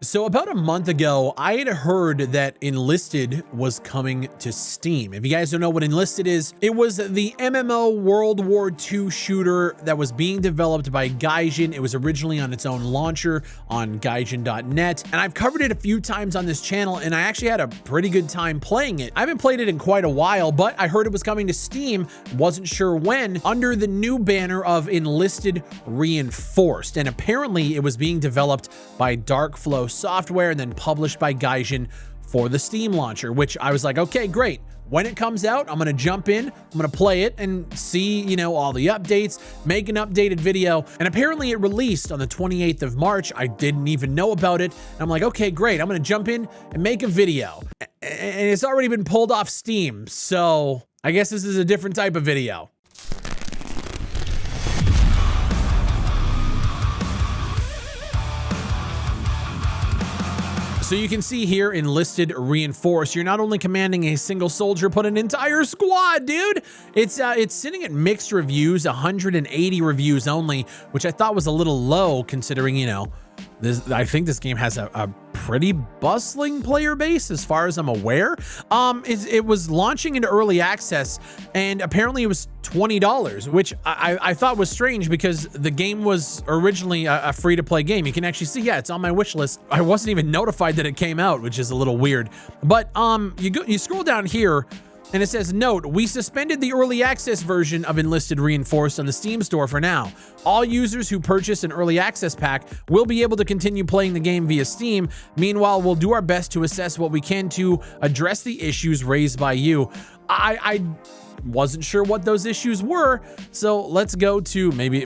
So about a month ago, I had heard that Enlisted was coming to Steam. If you guys don't know what Enlisted is, it was the MMO World War II shooter that was being developed by Gaijin. It was originally on its own launcher on gaijin.net, and I've covered it a few times on this channel, and I actually had a pretty good time playing it. I haven't played it in quite a while, but I heard it was coming to Steam, wasn't sure when, under the new banner of Enlisted Reinforced, and apparently it was being developed by Darkflow Software and then published by Gaijin for the Steam launcher, which I was like, okay, great. When it comes out, I'm going to jump in, I'm going to play it and see, you know, all the updates, make an updated video. And apparently it released on the 28th of March. I didn't even know about it. And I'm like, okay, great. I'm going to jump in and make a video. And it's already been pulled off Steam. So I guess this is a different type of video. So you can see here, Enlisted Reinforced, you're not only commanding a single soldier, but an entire squad, dude. It's sitting at mixed reviews, 180 reviews only, which I thought was a little low considering, you know, I think this game has a pretty bustling player base as far as I'm aware. It was launching into early access, and apparently it was $20, which I thought was strange because the game was originally a free-to-play game. You can actually see, yeah, it's on my wish list. I wasn't even notified that it came out, which is a little weird. But you scroll down here, and it says, note, we suspended the early access version of Enlisted Reinforced on the Steam store for now. All users who purchase an early access pack will be able to continue playing the game via Steam. Meanwhile, we'll do our best to assess what we can to address the issues raised by you. I wasn't sure what those issues were, so let's go to maybe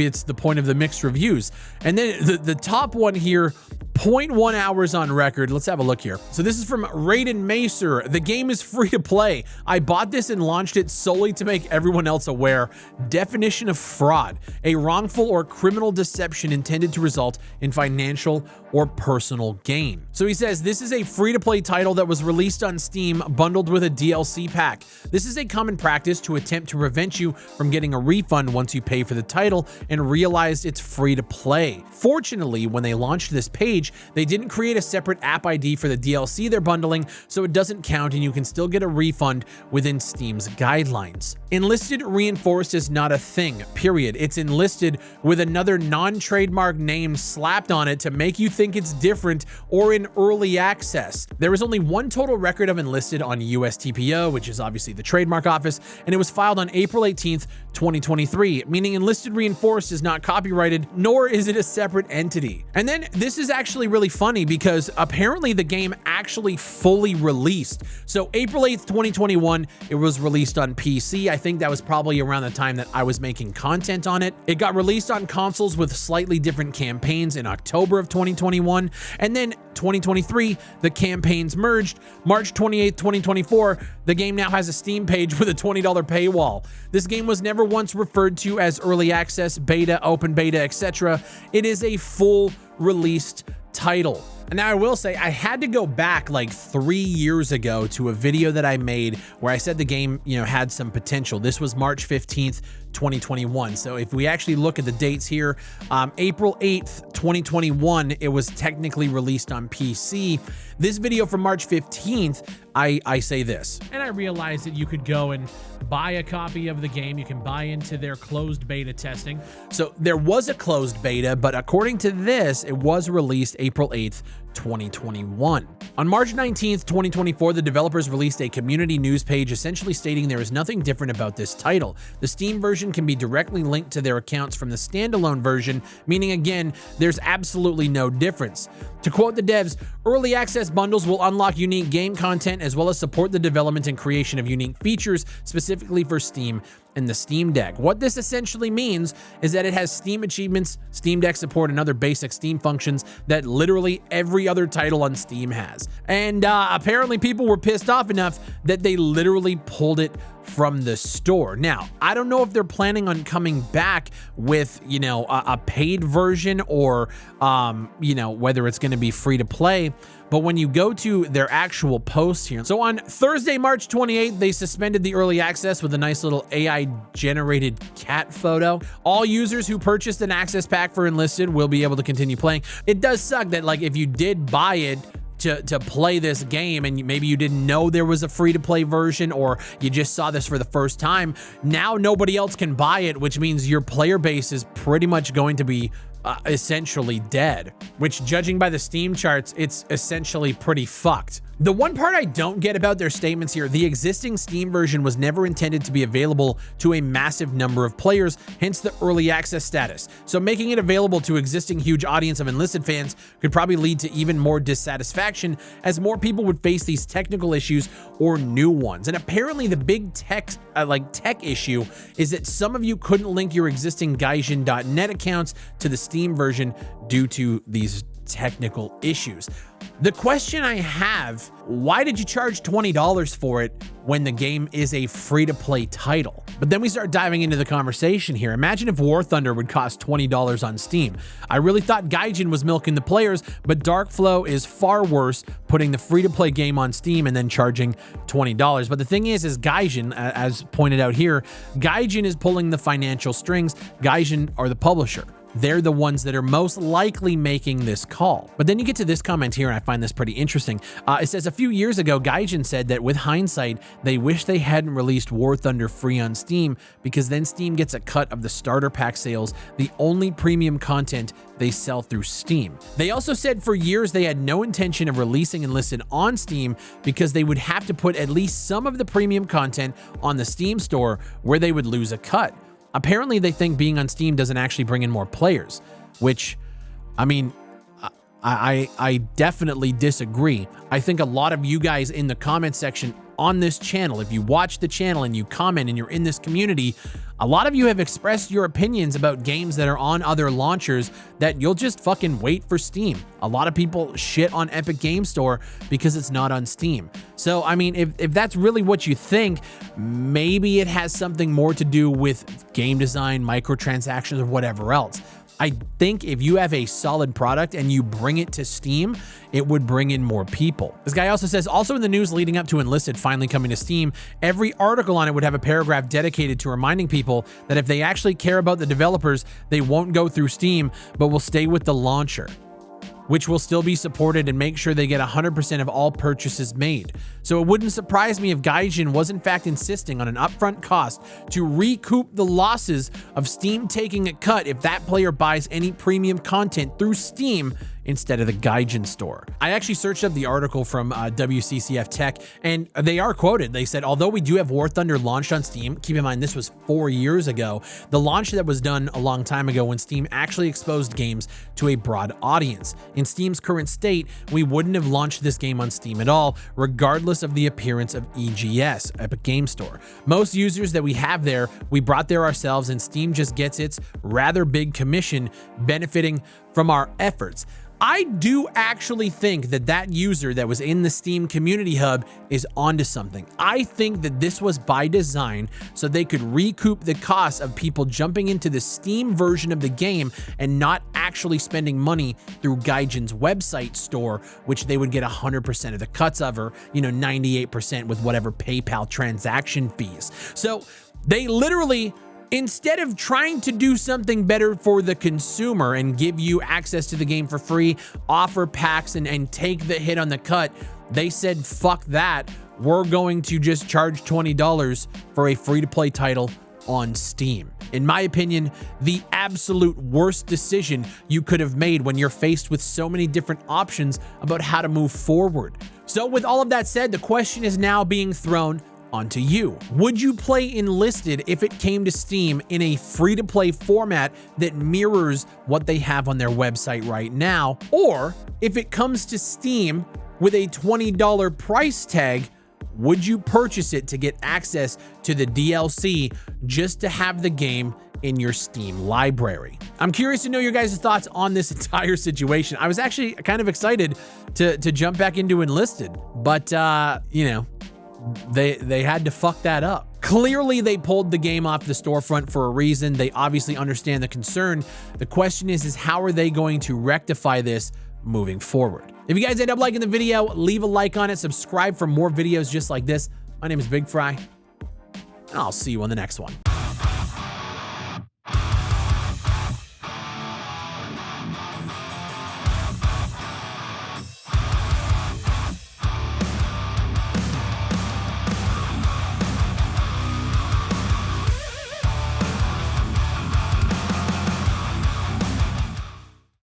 it's the point of the mixed reviews. And then the top one here, 0.1 hours on record. Let's have a look here. So this is from Raiden Macer. The game is free to play. I bought this and launched it solely to make everyone else aware. Definition of fraud: a wrongful or criminal deception intended to result in financial or personal gain. So he says this is a free-to-play title that was released on Steam bundled with a DLC pack. This is a common practice to attempt to prevent you from getting a refund once you pay for the title and realize it's free to play. Fortunately, when they launched this page, they didn't create a separate app ID for the DLC they're bundling, so it doesn't count and you can still get a refund within Steam's guidelines. Enlisted Reinforced is not a thing, period. It's enlisted with another non-trademark name slapped on it to make you think it's different or in early access. There is only one total record of Enlisted on USTPO, which is obviously the trademark office, and it was filed on April 18th, 2023, meaning Enlisted Reinforced is not copyrighted, nor is it a separate entity. And then this is actually really funny because apparently the game actually fully released. So April 8th, 2021, it was released on PC. I think that was probably around the time that I was making content on it. It got released on consoles with slightly different campaigns in October of 2021. And then 2023, the campaigns merged. March 28th, 2024, the game now has a Steam page with a $20 paywall. This game was never once referred to as early access, beta, open beta, etc. It is a full released title. And now I will say I had to go back like 3 years ago to a video that I made where I said the game, you know, had some potential. This was March 15th, 2021. So if we actually look at the dates here, April 8th, 2021, it was technically released on PC. This video from March 15th, I say this. And I realized that you could go and buy a copy of the game. You can buy into their closed beta testing. So there was a closed beta, but according to this, it was released April 8th, 2021. On March 19th, 2024, the developers released a community news page essentially stating there is nothing different about this title. The Steam version can be directly linked to their accounts from the standalone version, meaning again, there's absolutely no difference. To quote the devs, early access bundles will unlock unique game content as well as support the development and creation of unique features specifically for Steam and the Steam Deck. What this essentially means is that it has Steam achievements, Steam Deck support, and other basic Steam functions that literally every other title on Steam has. And apparently people were pissed off enough that they literally pulled it from the store. Now, I don't know if they're planning on coming back with, you know, a paid version or, you know, whether it's going to be free to play. But when you go to their actual post here, so on Thursday, March 28th, they suspended the early access with a nice little AI generated cat photo. All users who purchased an access pack for Enlisted will be able to continue playing. It does suck that, like, if you did buy it to play this game and maybe you didn't know there was a free-to-play version, or you just saw this for the first time, now nobody else can buy it, which means your player base is pretty much going to be essentially dead, which, judging by the Steam charts, it's essentially pretty fucked. The one part I don't get about their statements here, the existing Steam version was never intended to be available to a massive number of players, hence the early access status. So making it available to existing huge audience of Enlisted fans could probably lead to even more dissatisfaction, as more people would face these technical issues or new ones. And apparently the big tech issue is that some of you couldn't link your existing Gaijin.net accounts to the Steam version due to these technical issues. The question I have, why did you charge $20 for it when the game is a free-to-play title? But then we start diving into the conversation here. Imagine if War Thunder would cost $20 on Steam. I really thought Gaijin was milking the players, but Darkflow is far worse, putting the free-to-play game on Steam and then charging $20. But the thing is Gaijin, as pointed out here, Gaijin is pulling the financial strings. Gaijin are the publisher. They're the ones that are most likely making this call. But then you get to this comment here, and I find this pretty interesting. It says, a few years ago, Gaijin said that with hindsight, they wish they hadn't released War Thunder free on Steam, because then Steam gets a cut of the starter pack sales, the only premium content they sell through Steam. They also said for years they had no intention of releasing Enlisted on Steam because they would have to put at least some of the premium content on the Steam store, where they would lose a cut. Apparently, they think being on Steam doesn't actually bring in more players, which, I mean, I definitely disagree. I think a lot of you guys in the comment section on this channel, if you watch the channel and you comment and you're in this community, a lot of you have expressed your opinions about games that are on other launchers that you'll just fucking wait for Steam. A lot of people shit on Epic Game Store because it's not on Steam. So, I mean, if that's really what you think, maybe it has something more to do with game design, microtransactions, or whatever else. I think if you have a solid product and you bring it to Steam, it would bring in more people. This guy also says, also in the news leading up to Enlisted finally coming to Steam, every article on it would have a paragraph dedicated to reminding people that if they actually care about the developers, they won't go through Steam, but will stay with the launcher, which will still be supported, and make sure they get 100% of all purchases made. So it wouldn't surprise me if Gaijin was in fact insisting on an upfront cost to recoup the losses of Steam taking a cut if that player buys any premium content through Steam instead of the Gaijin store. I actually searched up the article from WCCF Tech, and they are quoted. They said, although we do have War Thunder launched on Steam, keep in mind this was 4 years ago, the launch that was done a long time ago when Steam actually exposed games to a broad audience. In Steam's current state, we wouldn't have launched this game on Steam at all, regardless of the appearance of EGS, Epic Game Store. Most users that we have there, we brought there ourselves, and Steam just gets its rather big commission benefiting from our efforts. I do actually think that that user that was in the Steam Community Hub is onto something. I think that this was by design so they could recoup the cost of people jumping into the Steam version of the game and not actually spending money through Gaijin's website store, which they would get 100% of the cuts of, or, you know, 98% with whatever PayPal transaction fees. So they literally, instead of trying to do something better for the consumer and give you access to the game for free, offer packs and take the hit on the cut, they said, fuck that. We're going to just charge $20 for a free-to-play title on Steam. In my opinion, the absolute worst decision you could have made when you're faced with so many different options about how to move forward. So with all of that said, the question is now being thrown onto you. Would you play Enlisted if it came to Steam in a free-to-play format that mirrors what they have on their website right now? Or if it comes to Steam with a $20 price tag, would you purchase it to get access to the DLC just to have the game in your Steam library? I'm curious to know your guys' thoughts on this entire situation. I was actually kind of excited to jump back into Enlisted, but you know, they had to fuck that up. Clearly, they pulled the game off the storefront for a reason. They obviously understand the concern. The question is how are they going to rectify this moving forward? If you guys end up liking the video, leave a like on it, subscribe for more videos just like this. My name is Big Fry, and I'll see you on the next one.